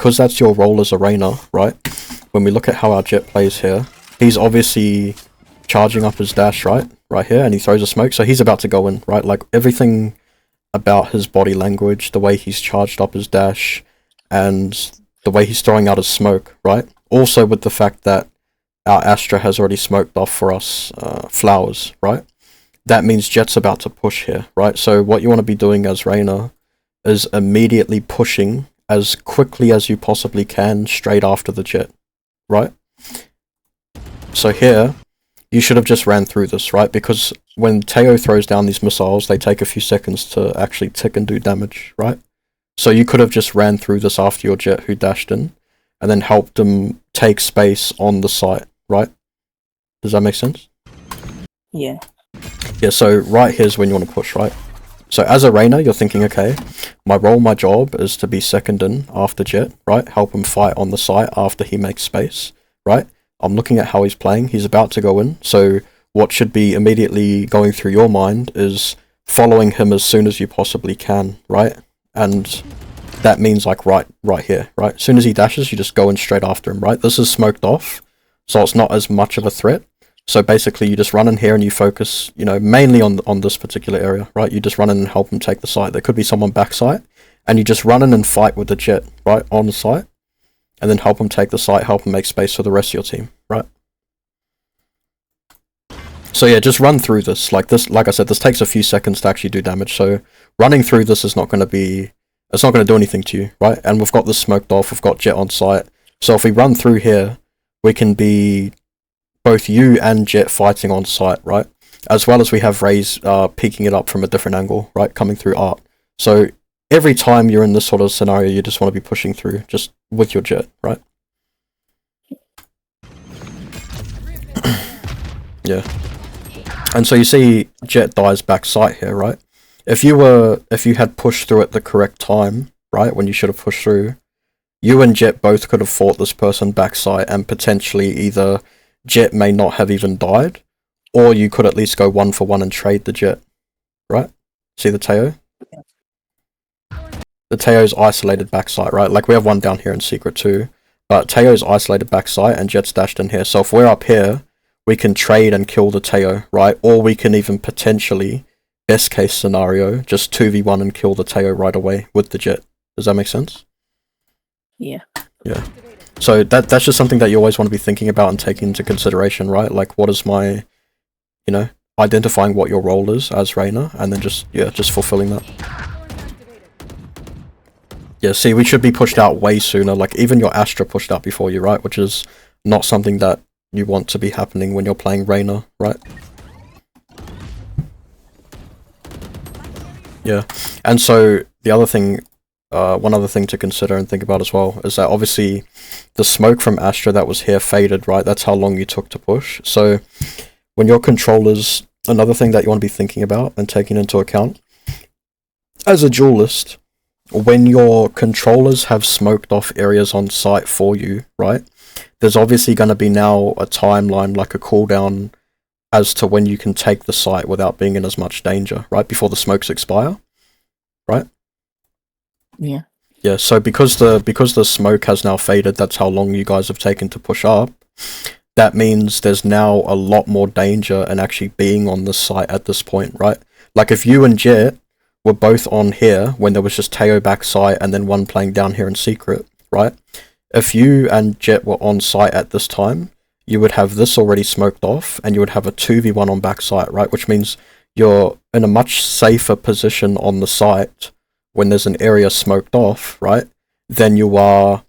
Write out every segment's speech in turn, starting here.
because that's your role as a Reyna, right? When we look at how our Jet plays here, he's obviously charging up his dash, right? Right here, and he throws a smoke, so he's about to go in, right? Like, everything about his body language, the way he's charged up his dash, and the way he's throwing out his smoke, right? Also with the fact that our Astra has already smoked off for us flowers, right? That means Jet's about to push here, right? So what you want to be doing as Reyna is immediately pushing as quickly as you possibly can straight after the Jet, right? So here, you should have just ran through this, right? Because when Teo throws down these missiles, they take a few seconds to actually tick and do damage, right? So you could have just ran through this after your Jet who dashed in, and then helped them take space on the site, right? Does that make sense? Yeah. Yeah, so right here's when you want to push, right? So as a Reyna, you're thinking, okay, my role, my job is to be second in after Jet, right? Help him fight on the site after he makes space, right? I'm looking at how he's playing. He's about to go in. So what should be immediately going through your mind is following him as soon as you possibly can, right? And that means like right here, right? As soon as he dashes, you just go in straight after him, right? This is smoked off, so it's not as much of a threat. So basically you just run in here and you focus, you know, mainly on this particular area, right? You just run in and help him take the site. There could be someone back site, and you just run in and fight with the Jet, right, on the site, and then help him take the site, help him make space for the rest of your team, right? So yeah, just run through this. Like I said, this takes a few seconds to actually do damage, so running through this is not going to be, it's not going to do anything to you, right? And we've got this smoked off, we've got Jet on site, so if we run through here, we can be both you and Jet fighting on site, right? As well as we have Raze peeking it up from a different angle, right? Coming through art. So every time you're in this sort of scenario, you just want to be pushing through, just with your Jet, right? Yeah. And so you see Jet dies back site here, right? If you had pushed through at the correct time, right, when you should have pushed through, you and Jet both could have fought this person back site, and potentially either Jet may not have even died, or you could at least go 1-for-1 and trade the Jet, right? See the Teo? The Teo's isolated backside, right? Like we have one down here in secret too, but Teo's isolated backside and Jet's dashed in here. So if we're up here, we can trade and kill the Teo, right? Or we can even potentially, best case scenario, just 2v1 and kill the Teo right away with the Jet. Does that make sense? Yeah. Yeah. So that's just something that you always want to be thinking about and taking into consideration, right? Like, what is my, you know, identifying what your role is as Reyna, and then just fulfilling that. Yeah, see, we should be pushed out way sooner. Like, even your Astra pushed out before you, right? Which is not something that you want to be happening when you're playing Reyna, right? Yeah. And so the other thing, one other thing to consider and think about as well is that obviously the smoke from Astra that was here faded, right? That's how long you took to push. So when your controllers, another thing that you want to be thinking about and taking into account as a duelist, when your controllers have smoked off areas on site for you, right? There's obviously going to be now a timeline, like a cooldown as to when you can take the site without being in as much danger, right? Before the smokes expire, right? Yeah. Yeah, so because the smoke has now faded, that's how long you guys have taken to push up. That means there's now a lot more danger in actually being on the site at this point, right? Like if you and Jet were both on here when there was just Teo back site and then one playing down here in secret, right? If you and Jet were on site at this time, you would have this already smoked off and you would have a 2v1 on back site, right? Which means you're in a much safer position on the site when there's an area smoked off, right? Then you are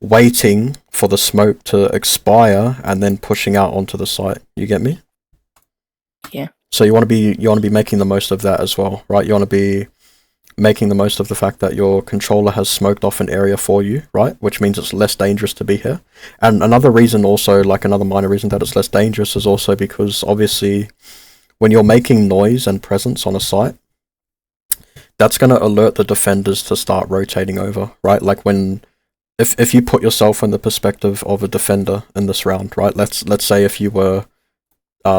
waiting for the smoke to expire and then pushing out onto the site. You get me? Yeah. So you want to be making the most of that as well, right? You want to be making the most of the fact that your controller has smoked off an area for you, right? Which means it's less dangerous to be here. And another reason also, like another minor reason that it's less dangerous is also because obviously when you're making noise and presence on a site, that's going to alert the defenders to start rotating over, right? Like when, if you put yourself in the perspective of a defender in this round, right? Let's say if you were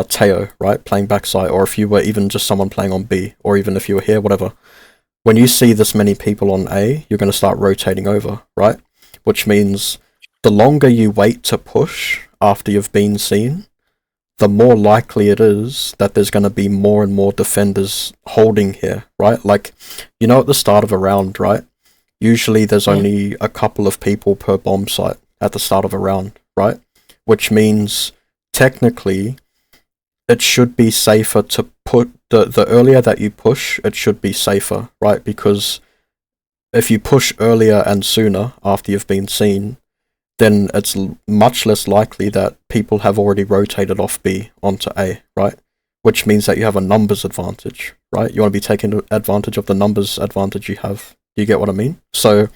Teo, right, playing backside, or if you were even just someone playing on B, or even if you were here, whatever. When you see this many people on A, you're going to start rotating over, right? which means the longer you wait to push after you've been seen, the more likely it is that there's going to be more and more defenders holding here, right? Like, you know, at the start of a round, right? Usually there's only a couple of people per bomb site at the start of a round, right? Which means, technically, it should be safer to put... The earlier that you push, it should be safer, right? Because if you push earlier and sooner after you've been seen, then it's much less likely that people have already rotated off B onto A, right? Which means that you have a numbers advantage, right? You want to be taking advantage of the numbers advantage you have. Do you get what I mean? So,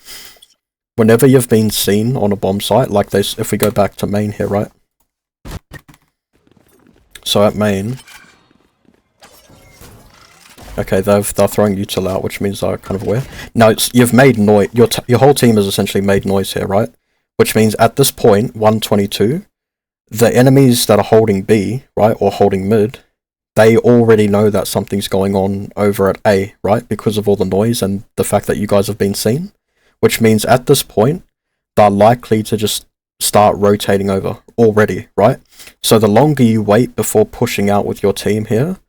whenever you've been seen on a bomb site, like this, if we go back to main here, right? So at main... Okay, they're throwing util out, which means they're kind of aware. Now, you've made noise. Your whole team has essentially made noise here, right? Which means at this point, 122, the enemies that are holding B, right, or holding mid, they already know that something's going on over at A, right? Because of all the noise and the fact that you guys have been seen. Which means at this point, they're likely to just start rotating over already, right? So the longer you wait before pushing out with your team here,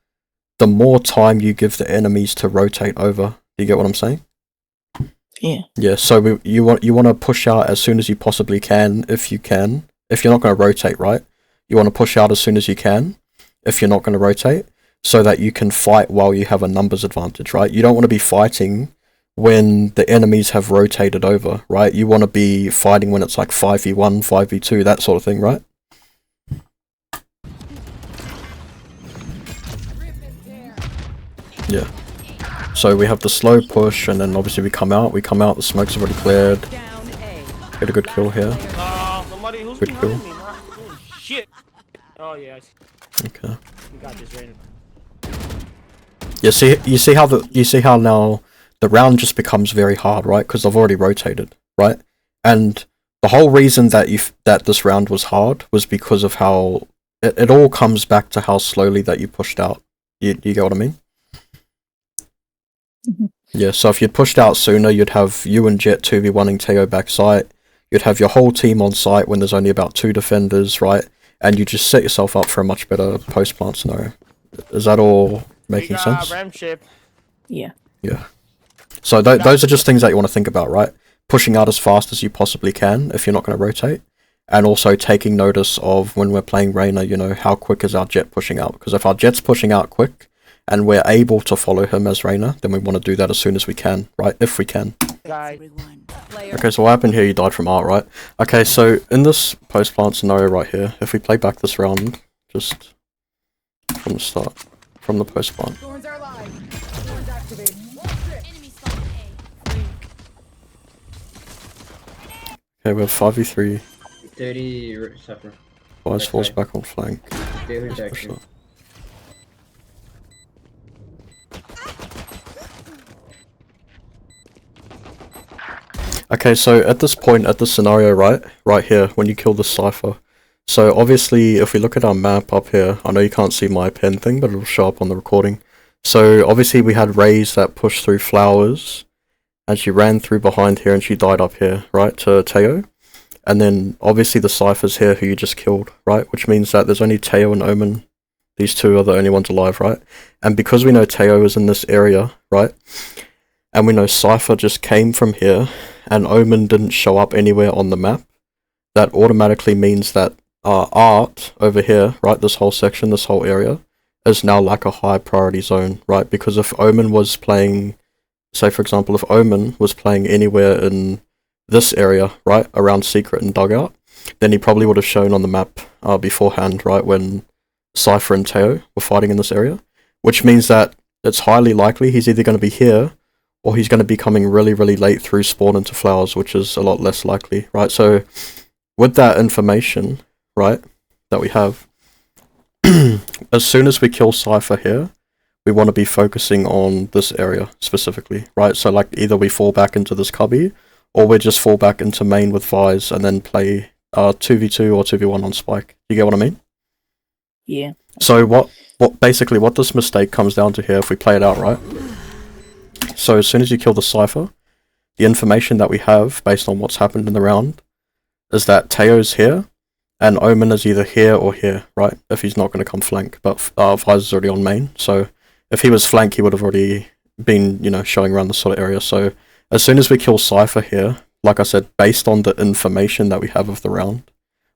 the more time you give the enemies to rotate over. Do you get what I'm saying? Yeah. Yeah, so you want to push out as soon as you possibly can, if you can. If you're not going to rotate, right? You want to push out as soon as you can, if you're not going to rotate, so that you can fight while you have a numbers advantage, right? You don't want to be fighting when the enemies have rotated over, right? You want to be fighting when it's like 5v1, 5v2, that sort of thing, right? Yeah. So we have the slow push, and then obviously we come out, the smoke's already cleared. Get a good kill here. Good kill. Shit. Oh yeah. Okay. We got this, Reyna. You see how now the round just becomes very hard, right? Because I've already rotated, right? And the whole reason that this round was hard was because of how it all comes back to how slowly that you pushed out. You get what I mean? Yeah, so if you'd pushed out sooner, you'd have you and Jet 2v1ing Teo back site. You'd have your whole team on site when there's only about 2 defenders, right? And you just set yourself up for a much better post-plant scenario. Is that all making sense? Yeah. Yeah. So those are just things that you want to think about, right? Pushing out as fast as you possibly can if you're not going to rotate. And also taking notice of when we're playing Reyna, you know, how quick is our Jet pushing out? Because if our Jet's pushing out quick, and we're able to follow him as Reyna, then we want to do that as soon as we can, right? If we can. Okay, so what happened here? You died from art, right? Okay, so in this post-plant scenario right here, if we play back this round, just from the start, from the post-plant. Okay, we have 5v3. 30 suffer. Vice falls back on flank. Okay, so at this point, at this scenario, right here, when you kill the Cypher. So obviously, if we look at our map up here, I know you can't see my pen thing, but it'll show up on the recording. So obviously we had Raze that pushed through flowers, and she ran through behind here and she died up here, right, to Teo. And then obviously the Cypher's here who you just killed, right, which means that there's only Teo and Omen. These two are the only ones alive, right? And because we know Teo is in this area, right, and we know Cypher just came from here, and Omen didn't show up anywhere on the map, that automatically means that Art over here, right, this whole section, this whole area, is now like a high priority zone, right? Because if Omen was playing, say for example, if Omen was playing anywhere in this area, right, around Secret and Dugout, then he probably would have shown on the map beforehand, right, when Cypher and Teo were fighting in this area, which means that it's highly likely he's either going to be here, or he's going to be coming really, really late through spawn into flowers, which is a lot less likely, right? So, with that information, right, that we have, as soon as we kill Cypher here, we want to be focusing on this area specifically, right? So, like, either we fall back into this cubby, or we just fall back into main with Vise and then play 2v2 or 2v1 on Spike. You get what I mean? Yeah. So, what this mistake comes down to here, if we play it out, right? So as soon as you kill the Cypher, the information that we have based on what's happened in the round is that Teo's here and Omen is either here or here, right? If he's not going to come flank, but Vizor's already on main, so if he was flank, he would have already been, you know, showing around this sort of area. So as soon as we kill Cypher here, like I said, based on the information that we have of the round,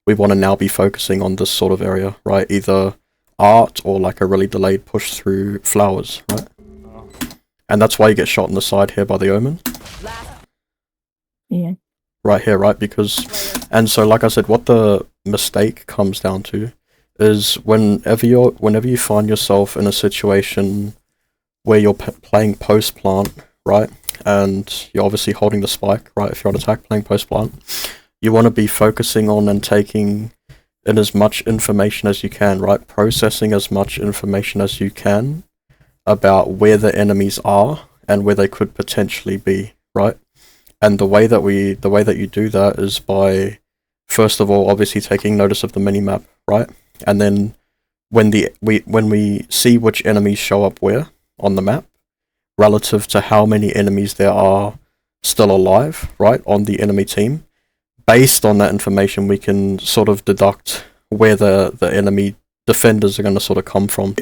we want to now be focusing on this sort of area, right? Either art or like a really delayed push through flowers, right? And that's why you get shot in the side here by the Omen. Yeah. Right here, right? Because, and so like I said, what the mistake comes down to is whenever you find yourself in a situation where you're playing post plant, right? And you're obviously holding the spike, right? If you're on attack playing post plant, you want to be focusing on and taking in as much information as you can, right? Processing as much information as you can about where the enemies are and where they could potentially be, right? And the way that you do that is by, first of all, obviously taking notice of the minimap, right? And then when we see which enemies show up where on the map, relative to how many enemies there are still alive, right, on the enemy team, based on that information, we can sort of deduct where the enemy defenders are going to sort of come from.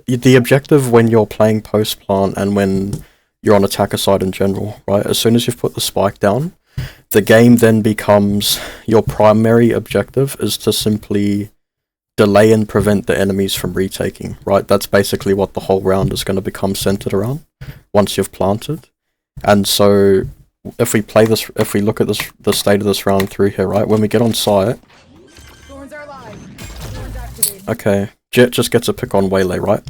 The objective when you're playing post plant and when you're on attacker side in general, right, as soon as you've put the spike down, the game then becomes your primary objective is to simply delay and prevent the enemies from retaking, right? That's basically what the whole round is going to become centered around once you've planted. And so if we look at the state of this round through here, right, when we get on site, okay, Jet just gets a pick on Waylay, right?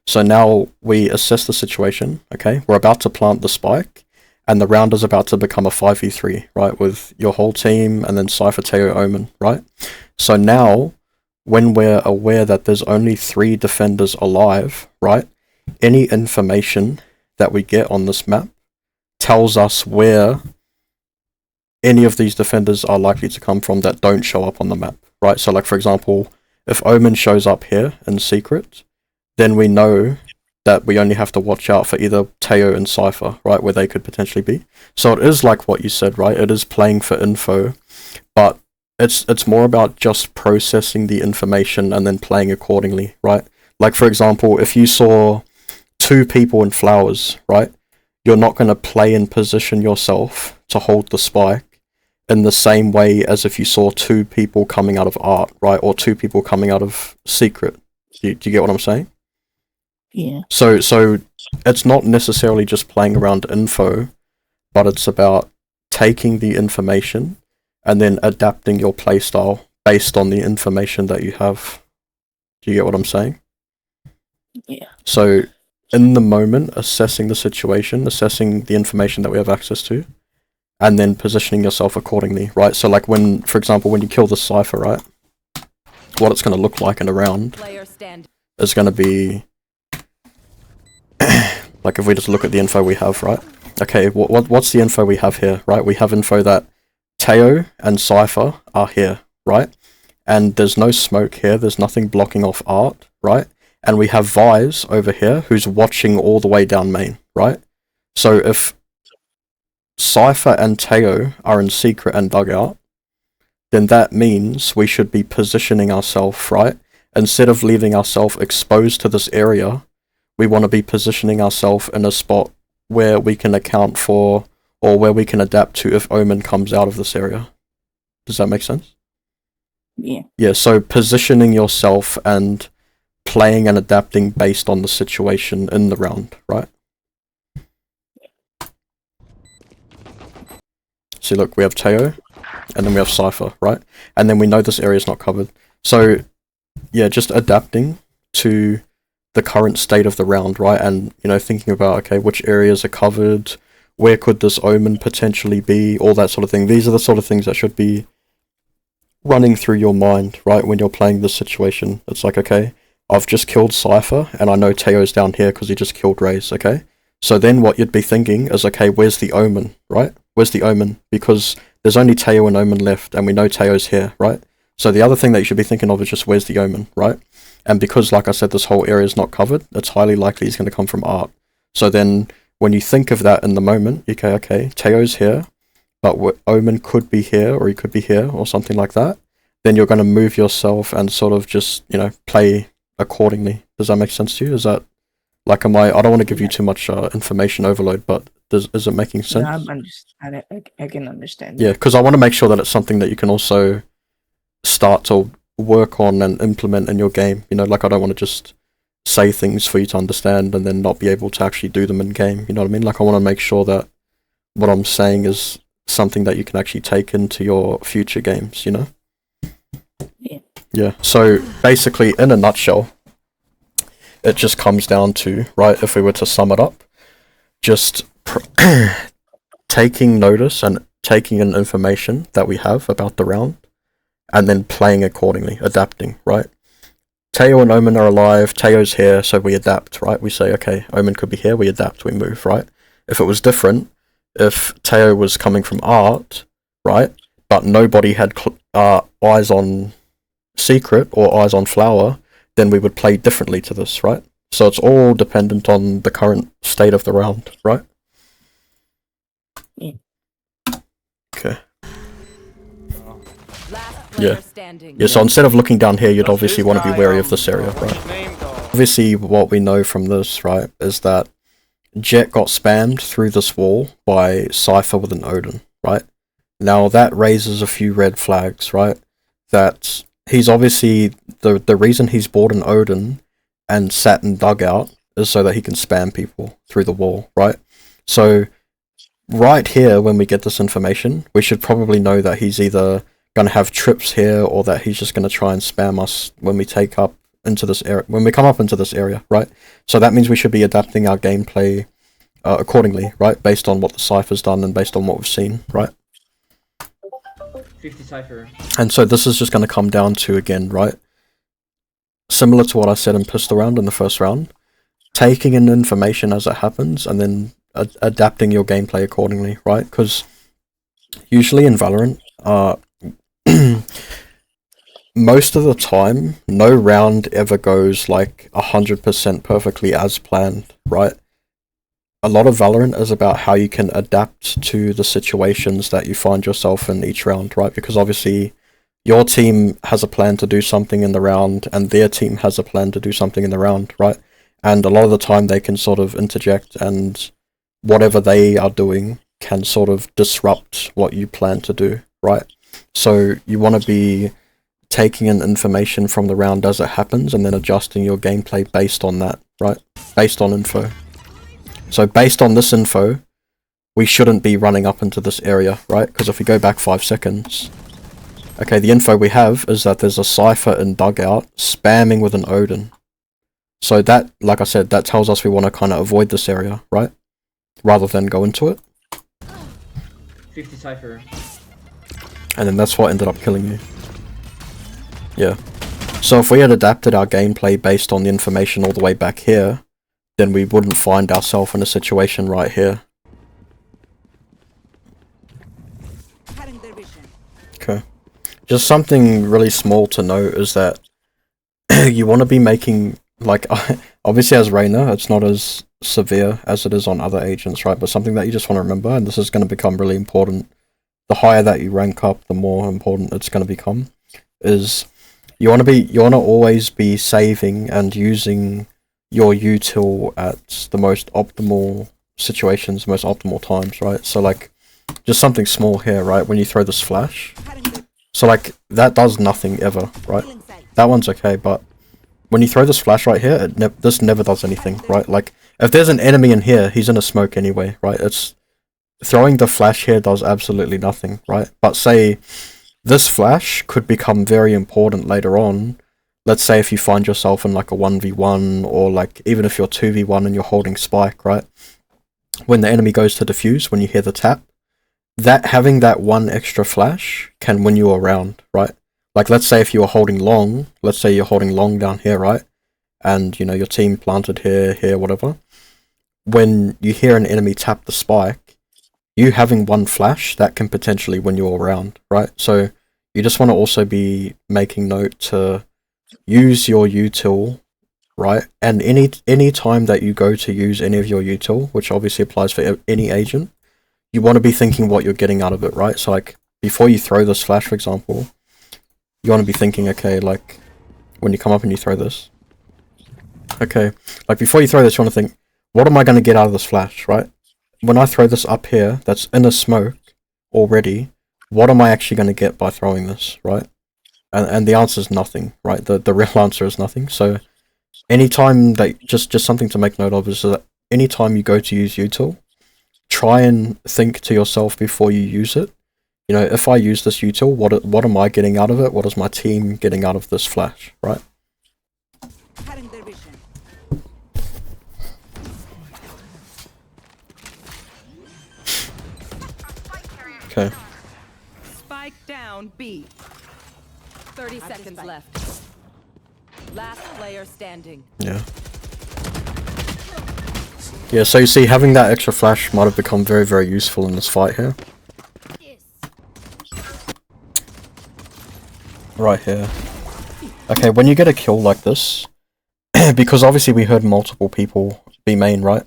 So now we assess the situation, okay? We're about to plant the spike, and the round is about to become a 5v3, right? With your whole team, and then Cypher, Teo, Omen, right? So now, when we're aware that there's only 3 defenders alive, right? Any information that we get on this map tells us where any of these defenders are likely to come from that don't show up on the map, right? So like, for example, if Omen shows up here in secret, then we know that we only have to watch out for either Teo and Cypher, right, where they could potentially be. So it is like what you said, right? It is playing for info, but it's more about just processing the information and then playing accordingly, right? Like, for example, if you saw 2 people in flowers, right, you're not going to play and position yourself to hold the spike in the same way as if you saw 2 people coming out of art, right, or 2 people coming out of secret. Do you get what I'm saying? Yeah. So it's not necessarily just playing around info, but it's about taking the information and then adapting your playstyle based on the information that you have. Do you get what I'm saying? Yeah. So in the moment, assessing the situation, assessing the information that we have access to, and then positioning yourself accordingly, right? So like when, for example, when you kill the Cypher, right, what it's going to look like in a round is going to be, like if we just look at the info we have, right? Okay, what's the info we have here, right? We have info that Teo and Cypher are here, right? And there's no smoke here, there's nothing blocking off art, right? And we have Viz over here who's watching all the way down main, right? So if Cypher and Teo are in secret and dugout, then that means we should be positioning ourselves, right? Instead of leaving ourselves exposed to this area, we want to be positioning ourselves in a spot where we can account for, or where we can adapt to if Omen comes out of this area. Does that make sense? Yeah. Yeah, so positioning yourself and playing and adapting based on the situation in the round, right? See, look, we have Teo, and then we have Cypher, right? And then we know this area is not covered. So, yeah, just adapting to the current state of the round, right? And, you know, thinking about, okay, which areas are covered, where could this Omen potentially be, all that sort of thing. These are the sort of things that should be running through your mind, right, when you're playing this situation. It's like, okay, I've just killed Cypher, and I know Teo's down here because he just killed Raze, okay? So then what you'd be thinking is, okay, where's the Omen, right? Where's the Omen? Because there's only Teo and Omen left, and we know Teo's here, right? So the other thing that you should be thinking of is just, where's the Omen, right? And because, like I said, this whole area is not covered, it's highly likely he's going to come from art. So then, when you think of that in the moment, you go, okay, Teo's here, but Omen could be here, or he could be here, or something like that. Then you're going to move yourself and sort of just, you know, play accordingly. Does that make sense to you? Is that, like, I don't want to give you too much information overload, but is it making sense? I can understand. Yeah, because I want to make sure that it's something that you can also start to work on and implement in your game. You know, like, I don't want to just say things for you to understand and then not be able to actually do them in game. You know what I mean? Like, I want to make sure that what I'm saying is something that you can actually take into your future games, you know? Yeah. Yeah, so basically, in a nutshell, it just comes down to, right, if we were to sum it up, just taking notice and taking in information that we have about the round, and then playing accordingly, adapting, right? Teo and Omen are alive, Teo's here, so we adapt, right? We say, okay, Omen could be here, we adapt, we move, right? If it was different, if Teo was coming from art, right, but nobody had eyes on secret or eyes on flower, then we would play differently to this, right? So it's all dependent on the current state of the round, right? Yeah. Okay. Last Yeah. player standing. Yeah, so instead of looking down here, you'd obviously want to be wary of this area, right? His name, though. Obviously, what we know from this, right, is that Jet got spammed through this wall by Cypher with an Odin, right? Now, that raises a few red flags, right? That he's obviously, the reason he's bought an Odin and sat in dugout is so that he can spam people through the wall, right? So, right here, when we get this information, we should probably know that he's either going to have trips here, or that he's just going to try and spam us when we take up into this area, when we come up into this area, right? So that means we should be adapting our gameplay accordingly, right? Based on what the Cypher's done and based on what we've seen, right? 50 Cypher. And so this is just going to come down to, again, right? Similar to what I said in Pistol Round in the first round, taking in information as it happens and then adapting your gameplay accordingly, right? Because usually in Valorant, most of the time, no round ever goes like 100% perfectly as planned, right? A lot of Valorant is about how you can adapt to the situations that you find yourself in each round, right? Because obviously, your team has a plan to do something in the round, and their team has a plan to do something in the round, right? And a lot of the time, they can sort of interject, and whatever they are doing can sort of disrupt what you plan to do, right? So you want to be taking in information from the round as it happens and then adjusting your gameplay based on that, right? Based on info. So based on this info, we shouldn't be running up into this area, right? Because if we go back 5 seconds, okay, the info we have is that there's a Cypher in dugout spamming with an Odin. So that, like I said, that tells us we want to kind of avoid this area, right? Rather than go into it. 50 Cypher. And then that's what ended up killing you. Yeah. So if we had adapted our gameplay based on the information all the way back here, then we wouldn't find ourselves in a situation right here. Okay. Just something really small to note is that you want to be making, like, obviously as Reyna, it's not as severe as it is on other agents, right? But something that you just want to remember, and this is going to become really important, the higher that you rank up, the more important it's going to become, is you want to always be saving and using your util at the most optimal situations, most optimal times, right? So like, just something small here, right? When you throw this flash, so like, that does nothing ever, right? That one's okay, but when you throw this flash right here, this never does anything, right? Like, if there's an enemy in here, he's in a smoke anyway, right? It's throwing the flash here does absolutely nothing, right? But say this flash could become very important later on. Let's say if you find yourself in like a 1v1, or like even if you're 2v1 and you're holding spike, right? When the enemy goes to defuse, when you hear the tap, that having that one extra flash can win you a round, right? Like, let's say if you were holding long, let's say you're holding long down here, right? And, you know, your team planted here, whatever. When you hear an enemy tap the spike, you having one flash, that can potentially win you a round, right? So you just want to also be making note to use your util right? And any time that you go to use any of your util, which obviously applies for any agent, you want to be thinking what you're getting out of it, right? So like before you throw this flash, for example, you want to be thinking, okay, like when you come up and you throw this, okay, like before you throw this, you want to think, what am I going to get out of this flash, right? When I throw this up here, that's in a smoke already, what am I actually going to get by throwing this, right? And the answer is nothing, right? The real answer is nothing. So anytime that, just something to make note of is that anytime you go to use util, try and think to yourself before you use it. You know, if I use this util, what am I getting out of it? What is my team getting out of this flash, right? Okay. Spike down B. 30 seconds left. Last player standing. Yeah. Yeah, so you see, having that extra flash might have become very, very useful in this fight here. Right here. Okay, when you get a kill like this, because obviously we heard multiple people be main, right?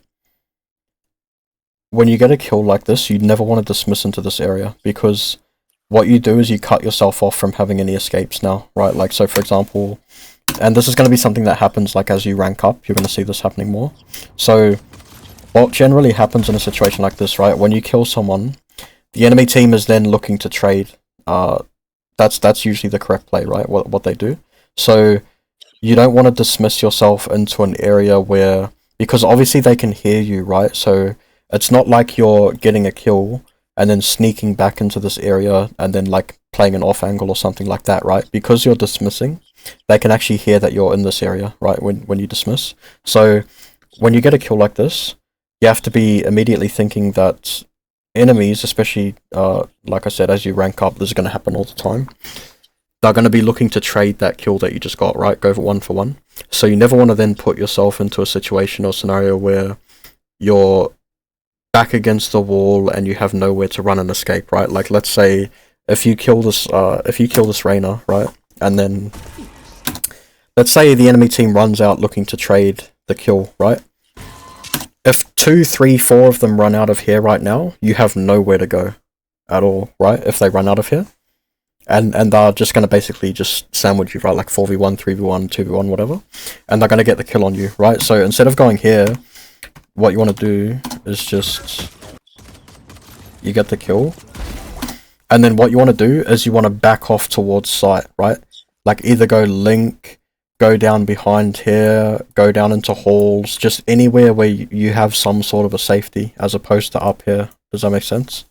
When you get a kill like this, you never want to dismiss into this area, because what you do is you cut yourself off from having any escapes now, right? Like, so for example, and this is going to be something that happens like as you rank up, you're going to see this happening more. So what generally happens in a situation like this, right? When you kill someone, the enemy team is then looking to trade. That's usually the correct play, right? What they do. So you don't want to dismiss yourself into an area where, because obviously they can hear you, right? So it's not like you're getting a kill and then sneaking back into this area and then like playing an off angle or something like that, right? Because you're dismissing, they can actually hear that you're in this area, right? When you dismiss. So when you get a kill like this, you have to be immediately thinking that enemies, especially like I said, as you rank up, this is going to happen all the time. They're going to be looking to trade that kill that you just got, right? Go for one. So you never want to then put yourself into a situation or scenario where you're back against the wall and you have nowhere to run and escape, right? Like, let's say if you kill this Reyna, right? And then let's say the enemy team runs out looking to trade the kill, right? If 2, 3, 4 of them run out of here right now, you have nowhere to go at all, right? If they run out of here. And they're just going to basically just sandwich you, right? Like 4v1, 3v1, 2v1, whatever. And they're going to get the kill on you, right? So instead of going here, what you want to do is just, you get the kill. And then what you want to do is you want to back off towards site, right? Like either go link, go down behind here, go down into halls, just anywhere where you have some sort of a safety as opposed to up here. Does that make sense?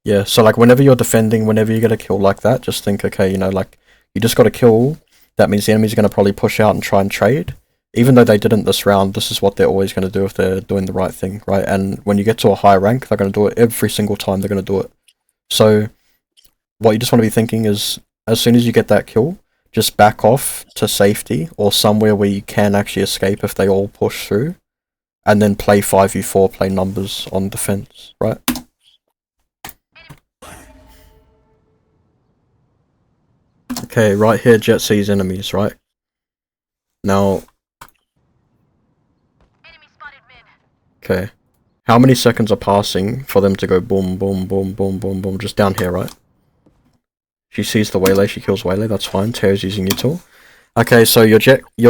Yeah, so like whenever you're defending, whenever you get a kill like that, just think, okay, you know, like you just got a kill, that means the enemy's going to probably push out and try and trade. Even though they didn't this round, this is what they're always going to do if they're doing the right thing, right? And when you get to a high rank, they're going to do it every single time they're going to do it. So what you just want to be thinking is, as soon as you get that kill, just back off to safety or somewhere where you can actually escape if they all push through, and then play 5v4, play numbers on defense, right? Okay, right here, Jet sees enemies, right? Now, okay, how many seconds are passing for them to go boom, boom, boom, boom, boom, boom, just down here, right? She sees the waylay, she kills waylay, that's fine. Terry's using util. Okay, so your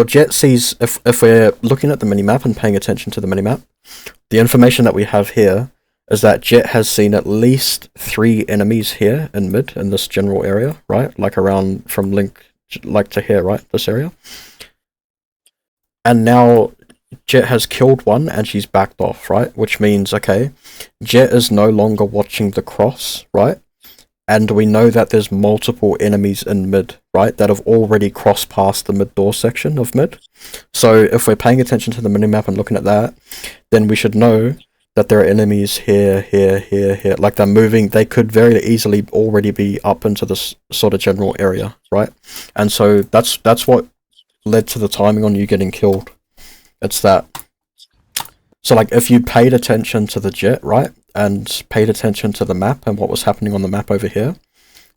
jet sees, if we're looking at the minimap and paying attention to the minimap, the information that we have here is that Jet has seen at least 3 enemies here in mid, in this general area, right? Like around from link, like to here, right? This area. And now Jet has killed one and she's backed off, right? Which means, okay, Jet is no longer watching the cross, right? And we know that there's multiple enemies in mid, right? That have already crossed past the mid door section of mid. So if we're paying attention to the minimap and looking at that, then we should know that there are enemies here, here, here, here. Like they're moving, they could very easily already be up into this sort of general area, right? And so that's what led to the timing on you getting killed. It's that. So like if you paid attention to the Jet, right? And paid attention to the map and what was happening on the map over here,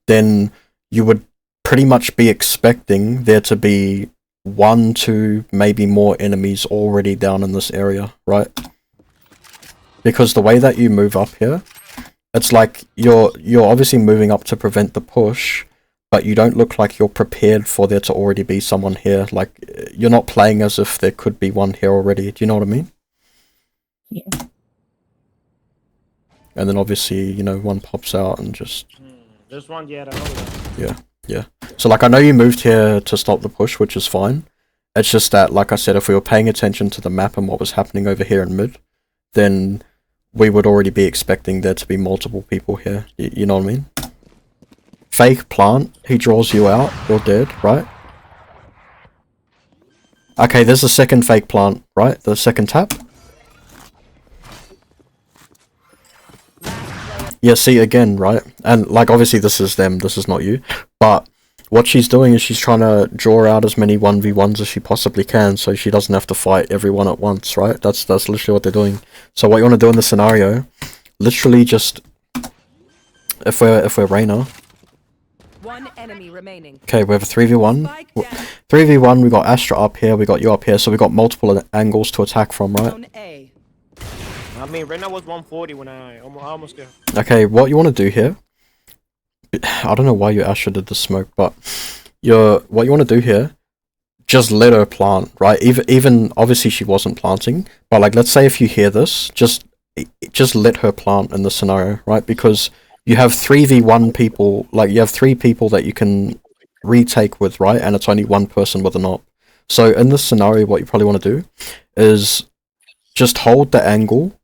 then you would pretty much be expecting there to be 1, 2, maybe more enemies already down in this area, right? Because the way that you move up here, it's like you're obviously moving up to prevent the push, but you don't look like you're prepared for there to already be someone here. Like, you're not playing as if there could be one here already. Do you know what I mean? Yeah. And then obviously, you know, one pops out and just... There's one, yeah, I know that. Yeah. So, like, I know you moved here to stop the push, which is fine. It's just that, like I said, if we were paying attention to the map and what was happening over here in mid, then we would already be expecting there to be multiple people here. You know what I mean? Fake plant, he draws you out, you're dead, right? Okay, there's a second fake plant, right? The second tap. Yeah, see, again, right? And, like, obviously this is them, this is not you. But what she's doing is she's trying to draw out as many 1v1s as she possibly can, so she doesn't have to fight everyone at once, right? That's literally what they're doing. So what you want to do in this scenario, literally just... If we're Reyna... One enemy remaining. Okay, we have a 3v1. 3v1, we got Astra up here, we got you up here, so we got multiple angles to attack from, right? Zone A. I mean, Reyna was 140 when I almost got. Okay, what you want to do here... I don't know why you Astra did the smoke, but... what you want to do here... Just let her plant, right? Even obviously she wasn't planting, but like, let's say if you hear this, just let her plant in this scenario, right? Because... You have 3v1 people, like you have 3 people that you can retake with, right? And it's only one person with an op. So in this scenario, what you probably want to do is just hold the angle,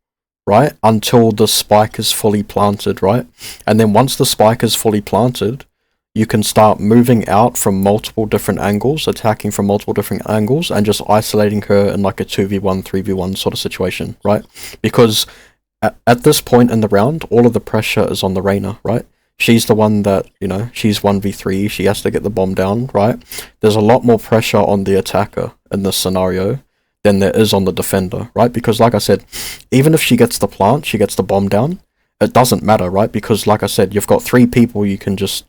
right? Until the spike is fully planted, right? And then once the spike is fully planted, you can start moving out from multiple different angles, attacking from multiple different angles, and just isolating her in like a 2v1, 3v1 sort of situation, right? Because... At this point in the round, all of the pressure is on the Reyna, right? She's the one that, you know, she's 1v3, she has to get the bomb down, right? There's a lot more pressure on the attacker in this scenario than there is on the defender, right? Because like I said, even if she gets the plant, she gets the bomb down, it doesn't matter, right? Because like I said, you've got 3 people you can just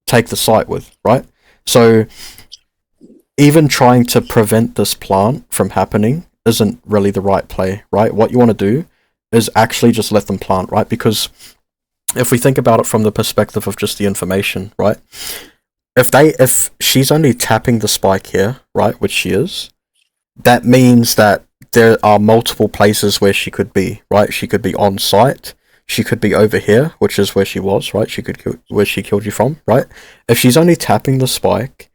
take the site with, right? So, even trying to prevent this plant from happening isn't really the right play, right? What you want to do is actually just let them plant, right? Because if we think about it from the perspective of just the information, right? If she's only tapping the spike here, right, which she is, that means that there are multiple places where she could be, right? She could be on site, she could be over here, which is where she was, right? She could where she killed you from, right? If she's only tapping the spike,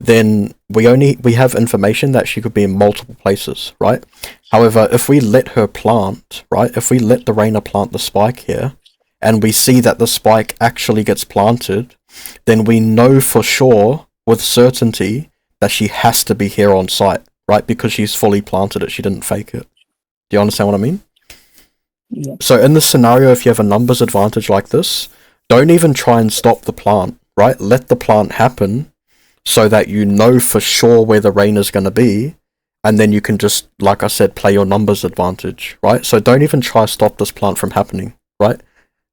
then we have information that she could be in multiple places, right? However, if we let her plant, right, if we let the Reyna plant the spike here, and we see that the spike actually gets planted, then we know for sure, with certainty, that she has to be here on site, right? Because she's fully planted it, she didn't fake it. Do you understand what I mean? Yeah. So in this scenario, if you have a numbers advantage like this, don't even try and stop the plant, right? Let the plant happen, so that you know for sure where the Reyna's going to be, and then you can just, like I said, play your numbers advantage, right? So don't even try to stop this plant from happening, right?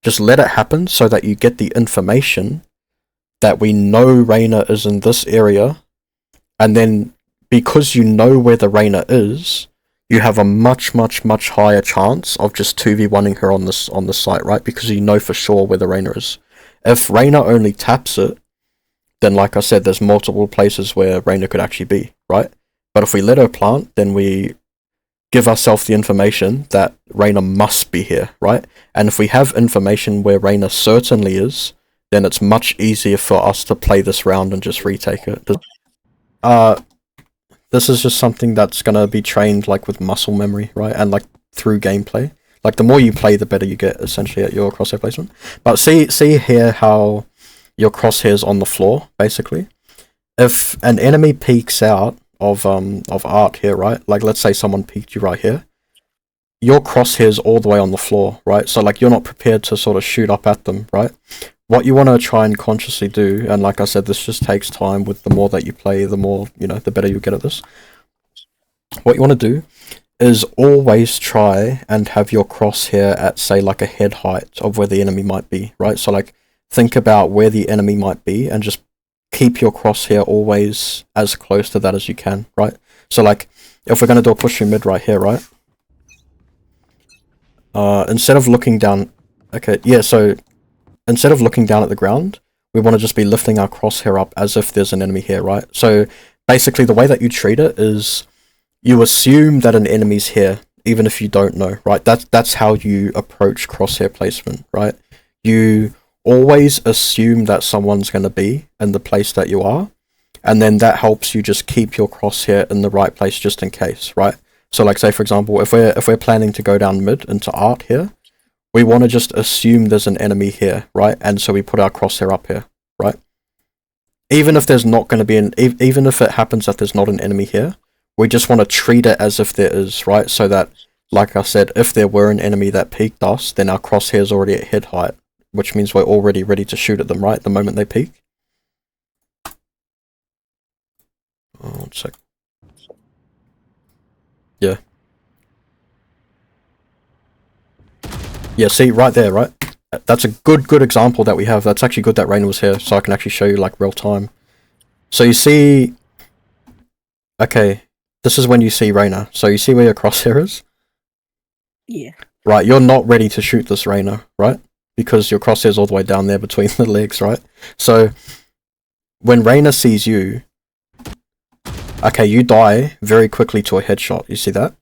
Just let it happen so that you get the information that we know Reyna is in this area, and then because you know where the Reyna is, you have a much higher chance of just 2v1ing her on this site, right? Because you know for sure where the Reyna is. If Reyna only taps it, then like I said, there's multiple places where Reyna could actually be, right? But if we let her plant, then we give ourselves the information that Reyna must be here, right? And if we have information where Reyna certainly is, then it's much easier for us to play this round and just retake it. This is just something that's gonna be trained like with muscle memory, right? And like through gameplay. Like the more you play, the better you get essentially at your crosshair placement. But see here how your crosshair's on the floor, basically. If an enemy peeks out of art here, right? Like let's say someone peeked you right here. Your crosshair's all the way on the floor, right? So like you're not prepared to sort of shoot up at them, right? What you want to try and consciously do, and like I said, this just takes time. With the more that you play, the more, you know, the better you get at this. What you want to do is always try and have your crosshair at, say, like a head height of where the enemy might be, right? So like think about where the enemy might be and just keep your crosshair always as close to that as you can, right? So like, if we're going to do a push through mid right here, right? Instead of looking down, okay, yeah, so instead of looking down at the ground, we want to just be lifting our crosshair up as if there's an enemy here, right? So basically the way that you treat it is you assume that an enemy's here, even if you don't know, right? That's how you approach crosshair placement, right? You always assume that someone's going to be in the place that you are, and then that helps you just keep your crosshair in the right place just in case, right? So like, say for example, if we're planning to go down mid into art here, we want to just assume there's an enemy here, right? And so we put our crosshair up here, right? Even if there's not going to be even if it happens that there's not an enemy here, we just want to treat it as if there is, right? So that, like I said, if there were an enemy that peeked us, then our crosshair is already at head height, which means we're already ready to shoot at them, right? The moment they peek. Oh, 1 sec. Yeah. Yeah, see, right there, right? That's a good example that we have. That's actually good that Reyna was here, so I can actually show you, like, real time. So you see... Okay, this is when you see Reyna. So you see where your crosshair is? Yeah. Right, you're not ready to shoot this Reyna, right? Because your crosshair's all the way down there between the legs, right? So, when Reyna sees you... Okay, you die very quickly to a headshot, you see that?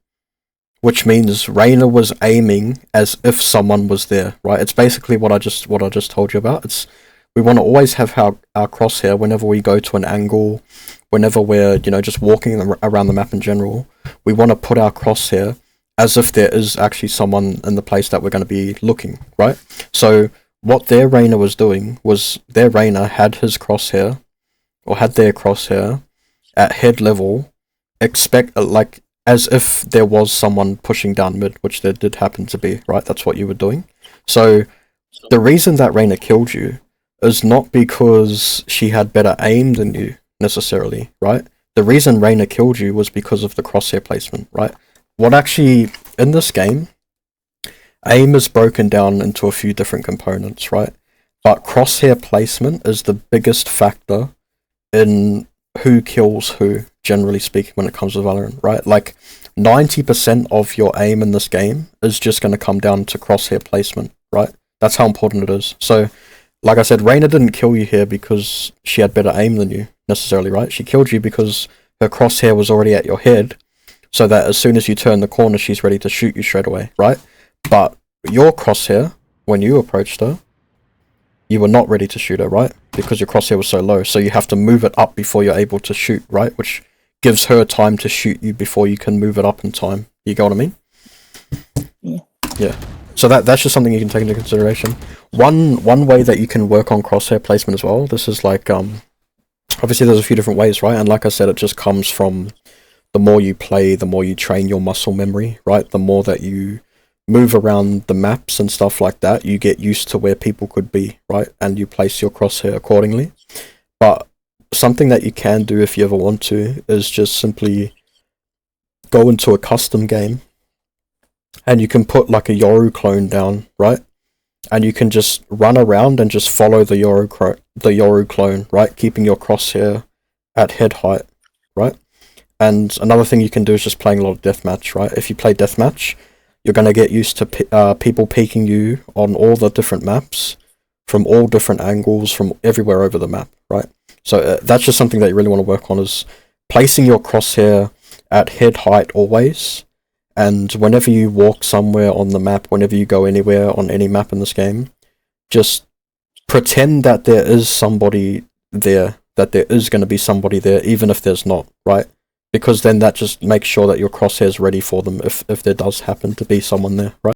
Which means Reyna was aiming as if someone was there, right? It's basically what I just told you about. It's we want to always have our crosshair whenever we go to an angle, whenever we're, you know, just walking around the map in general. We want to put our crosshair as if there is actually someone in the place that we're going to be looking, right? So what their Reyna was doing was their Reyna had his crosshair, or had their crosshair at head level, like as if there was someone pushing down mid, which there did happen to be, right? That's what you were doing. So the reason that Reyna killed you is not because she had better aim than you, necessarily, right? The reason Reyna killed you was because of the crosshair placement, right? What actually, in this game, aim is broken down into a few different components, right? But crosshair placement is the biggest factor in who kills who, generally speaking, when it comes to Valorant, right? Like, 90% of your aim in this game is just going to come down to crosshair placement, right? That's how important it is. So, like I said, Reyna didn't kill you here because she had better aim than you, necessarily, right? She killed you because her crosshair was already at your head, so that as soon as you turn the corner, she's ready to shoot you straight away, right? But your crosshair, when you approached her, you were not ready to shoot her, right? Because your crosshair was so low, so you have to move it up before you're able to shoot, right? Which gives her time to shoot you before you can move it up in time. You get what I mean? Yeah. Yeah. So that's just something you can take into consideration. One way that you can work on crosshair placement as well, this is like, obviously there's a few different ways, right? And like I said, it just comes from the more you play, the more you train your muscle memory, right? The more that you move around the maps and stuff like that, you get used to where people could be, right? And you place your crosshair accordingly. But something that you can do if you ever want to is just simply go into a custom game and you can put like a Yoru clone down, right? And you can just run around and just follow the Yoru clone, right? Keeping your crosshair at head height, right? And another thing you can do is just playing a lot of deathmatch, right? If you play deathmatch, you're going to get used to people peeking you on all the different maps, from all different angles, from everywhere over the map, right? So that's just something that you really want to work on, is placing your crosshair at head height always. And whenever you walk somewhere on the map, whenever you go anywhere on any map in this game, just pretend that there is somebody there, that there is going to be somebody there, even if there's not, right? Because then that just makes sure that your crosshair is ready for them if there does happen to be someone there, right?